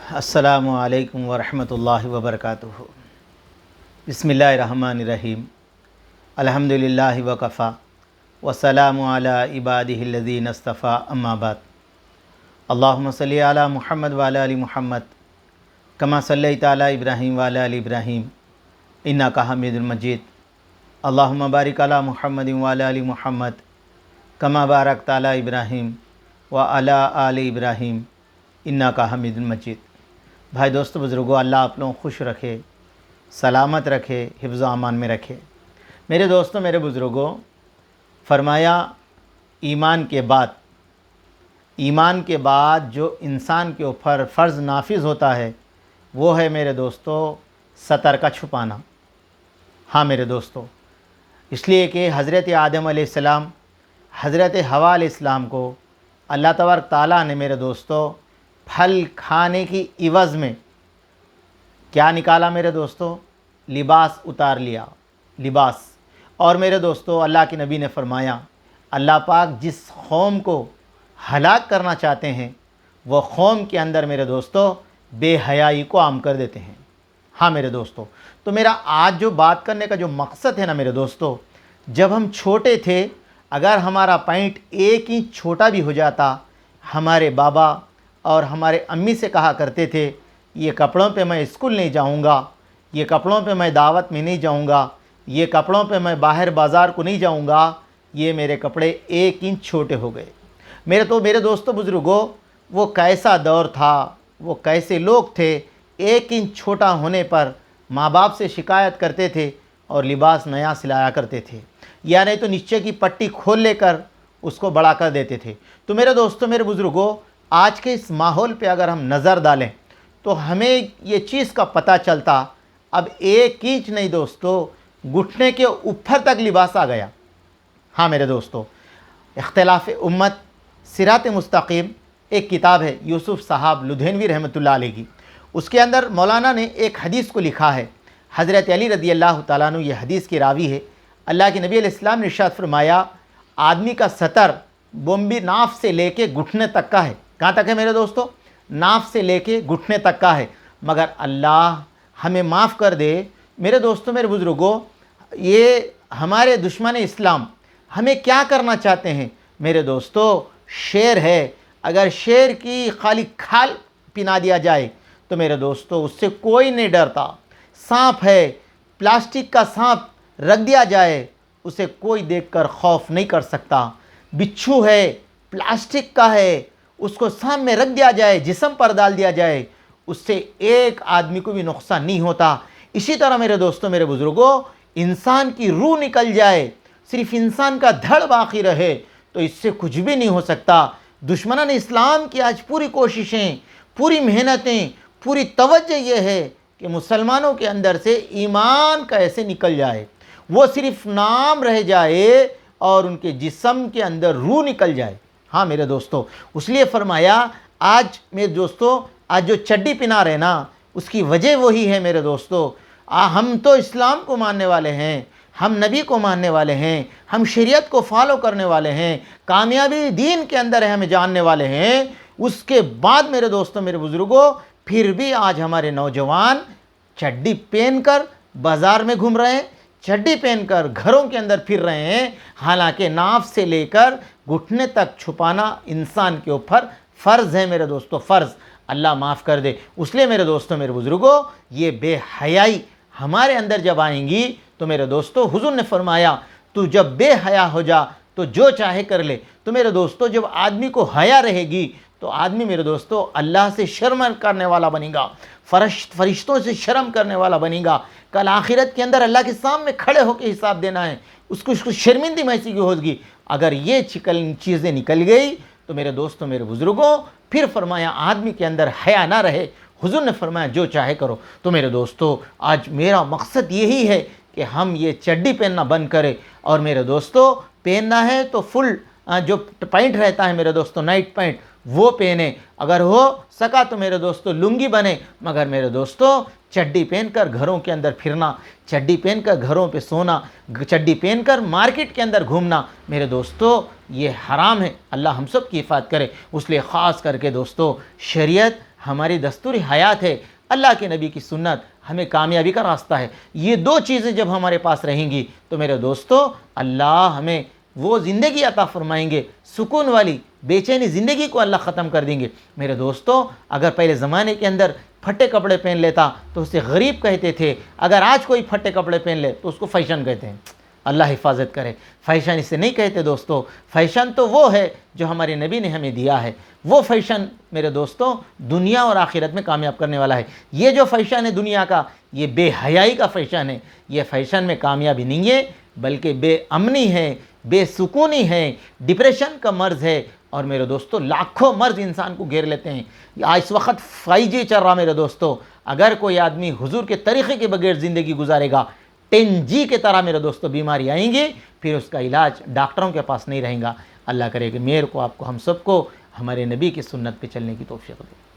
अस्सलामु अलैकुम वरहमतुल्लाहि वबरकातुहू। बिस्मिल्लाहिर्रहमानिर्रहीम। अल्हम्दुलिल्लाहि वकफ़ा वस्सलामु अला इबादिहिल्लज़ीना इस्तफ़ा अम्मा बाद। अल्लाहुम्मा सल्लि अला मुहम्मद व अला आलि मुहम्मद कमा सल्लैता अला इब्राहीम व अला आलि इब्राहीम इन्नका हमीदुल मजीद। अल्लाहुम्मा बारिक अला मुहम्मद व अला आलि मुहम्मद कमा बारकता अला इब्राहीम व अला आलि इब्राहीम इन्नका हमीदुल मजीद। भाई दोस्तों बुज़ुर्गों, अल्लाह आप लोगों को खुश रखे, सलामत रखे, हिफ्ज़ अमान में रखे। मेरे दोस्तों, मेरे बुज़ुर्गों, फरमाया ईमान के बाद जो इंसान के ऊपर फ़र्ज़ नाफिज होता है वो है मेरे दोस्तों सतर का छुपाना। हाँ मेरे दोस्तों, इसलिए कि हज़रत आदम अलैहिस्सलाम, हज़रत हवा अलैहिस्सलाम को अल्लाह तबारक ताला ने मेरे दोस्तों फल खाने की इवज़ में क्या निकाला मेरे दोस्तों? लिबास उतार लिया, लिबास। और मेरे दोस्तों अल्लाह के नबी ने फरमाया, अल्लाह पाक जिस कौम को हलाक करना चाहते हैं वो कौम के अंदर मेरे दोस्तों बेहयाई को आम कर देते हैं। हाँ मेरे दोस्तों, तो मेरा आज जो बात करने का जो मकसद है ना मेरे दोस्तों, जब हम छोटे थे अगर हमारा पैंट एक इंच छोटा भी हो जाता, हमारे बाबा और हमारे अम्मी से कहा करते थे, ये कपड़ों पे मैं स्कूल नहीं जाऊंगा, ये कपड़ों पे मैं दावत में नहीं जाऊंगा, ये कपड़ों पे मैं बाहर बाज़ार को नहीं जाऊंगा, ये मेरे कपड़े एक इंच छोटे हो गए। मेरे दोस्तों बुज़ुर्गों, वो कैसा दौर था, वो कैसे लोग थे। एक इंच छोटा होने पर माँ बाप से शिकायत करते थे और लिबास नया सिलाया करते थे, या नहीं तो नीचे की पट्टी खोल लेकर उसको बड़ा कर देते थे। तो मेरे दोस्तों, मेरे बुज़ुर्गों, आज के इस माहौल पे अगर हम नज़र डालें तो हमें ये चीज़ का पता चलता, अब एक इंच नहीं दोस्तों, घुटने के ऊपर तक लिबास आ गया। हाँ मेरे दोस्तों, इख्तिलाफ़ उम्मत सिरात मुस्तकीम एक किताब है यूसुफ साहब लुधियानवी रहमतुल्लाह अलैह की। उसके अंदर मौलाना ने एक हदीस को लिखा है। हज़रत अली रज़ी अल्लाह तआला अन्हु ये हदीस के रावी है। अल्लाह के नबी अलैहिस्सलाम ने इरशाद फरमाया, आदमी का सतर बोम्बी नाफ से लेके घुटने तक का है। कहाँ तक है मेरे दोस्तों? नाफ से लेके घुटने तक का है। मगर अल्लाह हमें माफ़ कर दे मेरे दोस्तों, मेरे बुज़ुर्गों, ये हमारे दुश्मन इस्लाम हमें क्या करना चाहते हैं मेरे दोस्तों? शेर है, अगर शेर की खाली खाल पिना दिया जाए तो मेरे दोस्तों उससे कोई नहीं डरता। सांप है, प्लास्टिक का सांप रख दिया जाए उसे कोई देखकर खौफ नहीं कर सकता। बिच्छू है, प्लास्टिक का है, उसको सामने रख दिया जाए, जिस्म पर डाल दिया जाए, उससे एक आदमी को भी नुकसान नहीं होता। इसी तरह मेरे दोस्तों, मेरे बुज़ुर्गों, इंसान की रूह निकल जाए, सिर्फ इंसान का धड़ बाकी रहे तो इससे कुछ भी नहीं हो सकता। दुश्मनान इस्लाम की आज पूरी कोशिशें, पूरी मेहनतें, पूरी तवज्जो ये है कि मुसलमानों के अंदर से ईमान कैसे निकल जाए, वो सिर्फ नाम रह जाए और उनके जिस्म के अंदर रूह निकल जाए। हाँ मेरे दोस्तों, इसलिए फरमाया आज मेरे दोस्तों, आज जो चड्डी पिना रहे ना उसकी वजह वही है मेरे दोस्तों। हम तो इस्लाम को मानने वाले हैं, हम नबी को मानने वाले हैं, हम शरीयत को फॉलो करने वाले हैं, कामयाबी दीन के अंदर है हमें जानने वाले हैं। उसके बाद मेरे दोस्तों, मेरे बुज़ुर्गों, फिर भी आज हमारे नौजवान चड्डी पहनकर बाज़ार में घूम रहे हैं, चड्डी पहनकर घरों के अंदर फिर रहे हैं। हालांकि नाफ से लेकर घुटने तक छुपाना इंसान के ऊपर फ़र्ज़ है मेरे दोस्तों, फ़र्ज़। अल्लाह माफ़ कर दे। इसलिए मेरे दोस्तों, मेरे बुज़ुर्गों, ये बेहयाई हमारे अंदर जब आएंगी तो मेरे दोस्तों हुज़ूर ने फरमाया, तू जब बेहया हो जा तो जो चाहे कर ले। तो मेरे दोस्तों, जब आदमी को हया रहेगी तो आदमी मेरे दोस्तों अल्लाह से शर्म करने वाला बनेगा, फरिश्तों से शर्म करने वाला बनेगा। कल आखिरत के अंदर अल्लाह के सामने खड़े होकर हिसाब देना है, उसको शर्मिंदी महसूस होगी। अगर ये चीज़ें निकल गई तो मेरे दोस्तों, मेरे बुज़ुर्गों, फिर फरमाया आदमी के अंदर हया ना रहे। हुज़ूर ने फरमाया जो चाहे करो। तो मेरे दोस्तों, आज मेरा मकसद यही है कि हम ये चड्डी पहनना बंद करें और मेरे दोस्तों पहनना है तो फुल जो पैंट रहता है मेरे दोस्तों, नाइट पैंट, वो पहने। अगर हो सका तो मेरे दोस्तों लुंगी बने, मगर मेरे दोस्तों चड्डी पहनकर घरों के अंदर फिरना, चड्डी पहनकर घरों पे सोना, चड्डी पहनकर मार्केट के अंदर घूमना मेरे दोस्तों ये हराम है। अल्लाह हम सब की हिफाजत करे। इसलिए ख़ास करके दोस्तों शरीयत हमारी दस्तूरी हयात है, अल्लाह के नबी की सुन्नत हमें कामयाबी का रास्ता है। ये दो चीज़ें जब हमारे पास रहेंगी तो मेरे दोस्तों अल्लाह हमें वो ज़िंदगी अता फरमाएंगे, सुकून वाली, बेचैनी ज़िंदगी को अल्लाह ख़त्म कर देंगे। मेरे दोस्तों अगर पहले ज़माने के अंदर फटे कपड़े पहन लेता तो उसे गरीब कहते थे, अगर आज कोई फटे कपड़े पहन ले तो उसको फैशन कहते हैं। अल्लाह हिफाजत करे, फैशन इसे नहीं कहते दोस्तों। फैशन तो वो है जो हमारे नबी ने हमें दिया है, वो फैशन मेरे दोस्तों दुनिया और आखिरत में कामयाब करने वाला है। ये जो फैशन है दुनिया का, ये बेहयाई का फैशन है। ये फैशन में कामयाबी नहीं है बल्कि बेअमनी है, बेसुकूनी है, डिप्रेशन का मर्ज़ है। और मेरे दोस्तों लाखों मर्ज़ इंसान को घेर लेते हैं। इस वक्त 5G चल रहा मेरे दोस्तों, अगर कोई आदमी हुजूर के तरीक़े के बगैर ज़िंदगी गुजारेगा 10G के तरह मेरे दोस्तों बीमारी आएंगी, फिर उसका इलाज डॉक्टरों के पास नहीं रहेगा। अल्लाह करे कि मेरे को, आपको, हम सबको हमारे नबी की सुन्नत पे चलने की तौफीक दे।